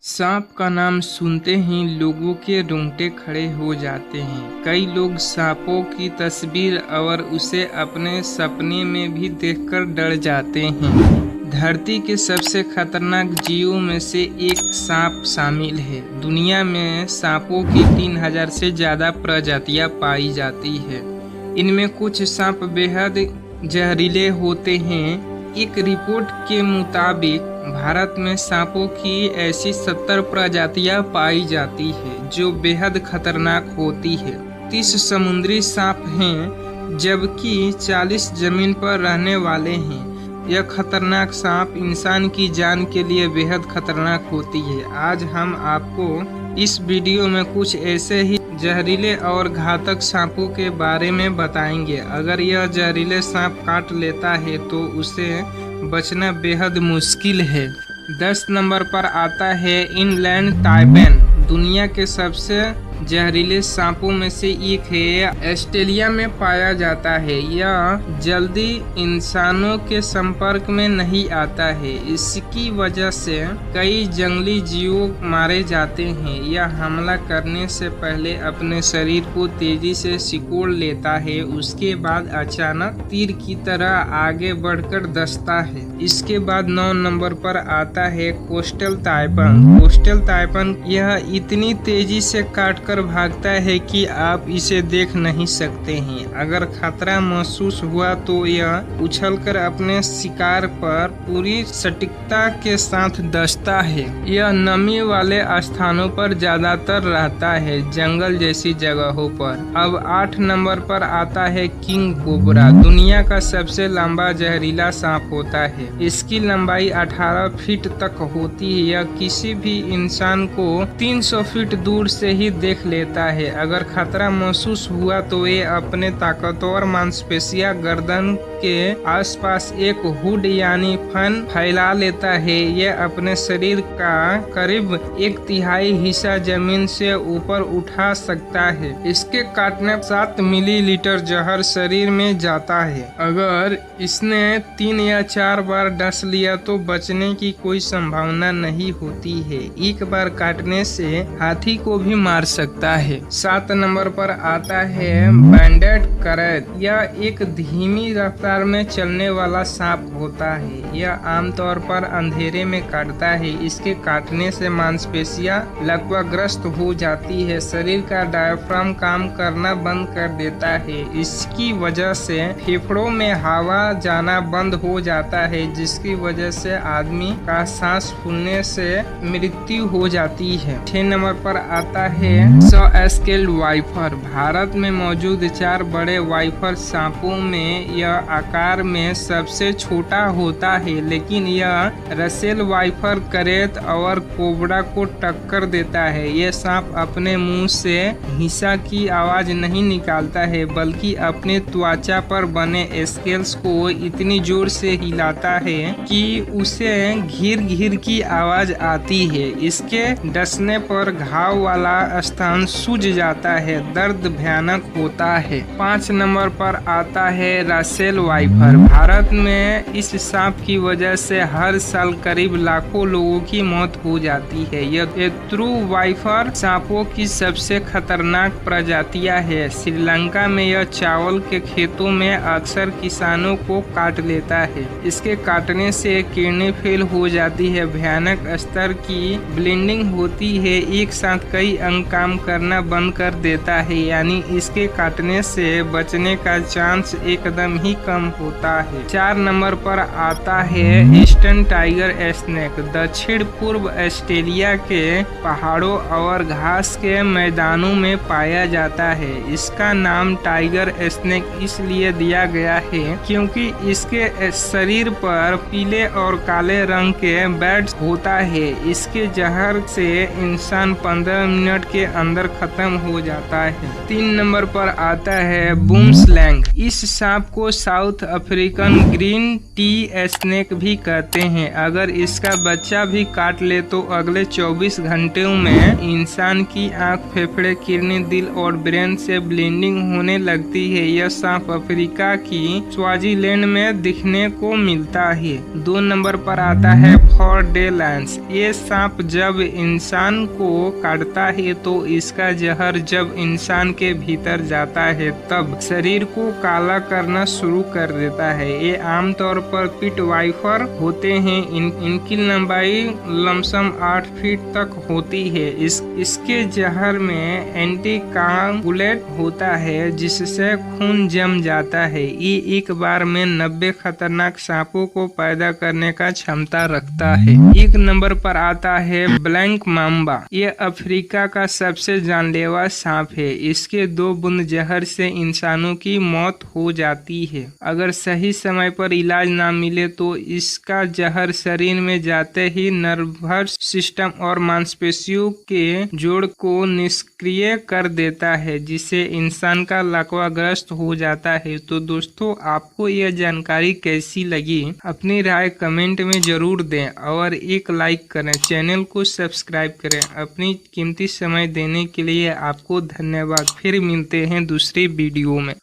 सांप का नाम सुनते ही लोगों के रोंगटे खड़े हो जाते हैं। कई लोग सांपों की तस्वीर और उसे अपने सपने में भी देखकर डर जाते हैं। धरती के सबसे खतरनाक जीवों में से एक सांप शामिल है। दुनिया में सांपों की 3000 से ज़्यादा प्रजातियां पाई जाती है। इनमें कुछ सांप बेहद जहरीले होते हैं। एक रिपोर्ट के मुताबिक भारत में सांपों की ऐसी 70 प्रजातियां पाई जाती है जो बेहद खतरनाक होती है। 30 समुद्री सांप हैं जबकि 40 जमीन पर रहने वाले हैं। यह खतरनाक सांप इंसान की जान के लिए बेहद खतरनाक होती है। आज हम आपको इस वीडियो में कुछ ऐसे ही जहरीले और घातक सांपों के बारे में बताएंगे। अगर यह जहरीले सांप काट लेता है तो उसे बचना बेहद मुश्किल है। 10 नंबर पर आता है इनलैंड ताइबेन। दुनिया के सबसे जहरीले सांपों में से एक है। यह ऑस्ट्रेलिया में पाया जाता है। यह जल्दी इंसानों के संपर्क में नहीं आता है। इसकी वजह से कई जंगली जीव मारे जाते हैं। यह हमला करने से पहले अपने शरीर को तेजी से सिकोड़ लेता है। उसके बाद अचानक तीर की तरह आगे बढ़कर दसता है। इसके बाद 9 नंबर पर आता है कोस्टल ताइपन। कोस्टल ताइपन यह इतनी तेजी से काटकर भागता है कि आप इसे देख नहीं सकते हैं। अगर खतरा महसूस हुआ तो यह उछलकर अपने शिकार पर पूरी सटीकता के साथ दसता है। यह नमी वाले स्थानों पर ज्यादातर रहता है, जंगल जैसी जगहों पर। अब 8 नंबर पर आता है किंग कोबरा। दुनिया का सबसे लंबा जहरीला सांप होता है। इसकी लंबाई 18 फीट तक होती है। यह किसी भी इंसान को 300 फीट दूर से ही देख लेता है। अगर खतरा महसूस हुआ तो ये अपने ताकतवर मांसपेशियां गर्दन के आसपास एक हुड यानी फन फैला लेता है। यह अपने शरीर का करीब 1/3 हिस्सा जमीन से ऊपर उठा सकता है। इसके काटने 7 मिलीलीटर जहर शरीर में जाता है। अगर इसने 3 या 4 बार डस लिया तो बचने की कोई संभावना नहीं होती है। एक बार काटने से हाथी को भी मार सकता है। 7 नंबर पर आता है बैंडेड करैत। यह एक धीमी रफ्तार में चलने वाला सांप होता है। यह आमतौर पर अंधेरे में काटता है। इसके काटने से मांसपेशियां लकवाग्रस्त हो जाती है। शरीर का डायफ्राम काम करना बंद कर देता है। इसकी वजह से फेफड़ों में हवा जाना बंद हो जाता है, जिसकी वजह से आदमी का सांस फूलने से मृत्यु हो जाती है। 6 नंबर पर आता है स्केल्ड वाइपर। भारत में मौजूद 4 बड़े वाइपर सांपों में यह आकार में सबसे छोटा होता है, लेकिन यह रसेल वाइपर, करेत और कोबरा को टक्कर देता है। यह सांप अपने मुंह से हिस्सा की आवाज नहीं निकालता है, बल्कि अपने त्वचा पर बने स्केल्स को इतनी जोर से हिलाता है कि उसे घिर घिर की आवाज आती है। इसके डसने पर घाव वाला स्थान सूज जाता है। दर्द भयानक होता है। 5 नंबर पर आता है रसेल वाइपर। भारत में इस सांप की वजह से हर साल करीब लाखों लोगों की मौत हो जाती है। यह ट्रू वाइपर सांपों की सबसे खतरनाक प्रजातियां है। श्रीलंका में यह चावल के खेतों में अक्सर किसानों को काट लेता है। इसके काटने से किडनी फेल हो जाती है। भयानक स्तर की ब्लीडिंग होती है। एक साथ कई अंग काम करना बंद कर देता है, यानी इसके काटने से बचने का चांस एकदम ही कम होता है। 4 नंबर पर आता है ईस्टर्न टाइगर स्नेक। दक्षिण पूर्व ऑस्ट्रेलिया के पहाड़ों और घास के मैदानों में पाया जाता है। इसका नाम टाइगर स्नेक इसलिए दिया गया है क्योंकि इसके शरीर पर पीले और काले रंग के बैड्स होता है। इसके जहर से इंसान 15 मिनट के अंदर खत्म हो जाता है। 3 नंबर पर आता है बूमस्लैंग। इस सांप को south African green tea snake भी कहते हैं। अगर इसका बच्चा भी काट ले तो अगले 24 घंटों में इंसान की आंख, फेफड़े, किडनी, दिल और ब्रेन से ब्लीडिंग होने लगती है। यह सांप अफ्रीका की स्वाजीलैंड में दिखने को मिलता है। 2 नंबर पर आता है फॉरडेलैंस। ये सांप जब इंसान को काटता है तो इसका जहर जब इंसान के भीतर जाता है तब शरीर को काला करना शुरू कर देता है। ये आमतौर पर पिट वाइपर होते हैं। इनकी लंबाई लमसम 8 फीट तक होती है। इसके जहर में एंटीकागुलेट होता है जिससे खून जम जाता है। ये एक बार में 90 खतरनाक सांपों को पैदा करने का क्षमता रखता है। 1 नंबर पर आता है ब्लैक माम्बा। ये अफ्रीका का सबसे जानलेवा सांप है। इसके 2 बूंद जहर से इंसानों की मौत हो जाती है। अगर सही समय पर इलाज ना मिले तो इसका जहर शरीर में जाते ही नर्वस सिस्टम और मांसपेशियों के जोड़ को निष्क्रिय कर देता है जिससे इंसान का लकवाग्रस्त हो जाता है। तो दोस्तों, आपको यह जानकारी कैसी लगी अपनी राय कमेंट में जरूर दें और एक लाइक करें, चैनल को सब्सक्राइब करें। अपनी कीमती समय देने के लिए आपको धन्यवाद। फिर मिलते हैं दूसरी वीडियो में।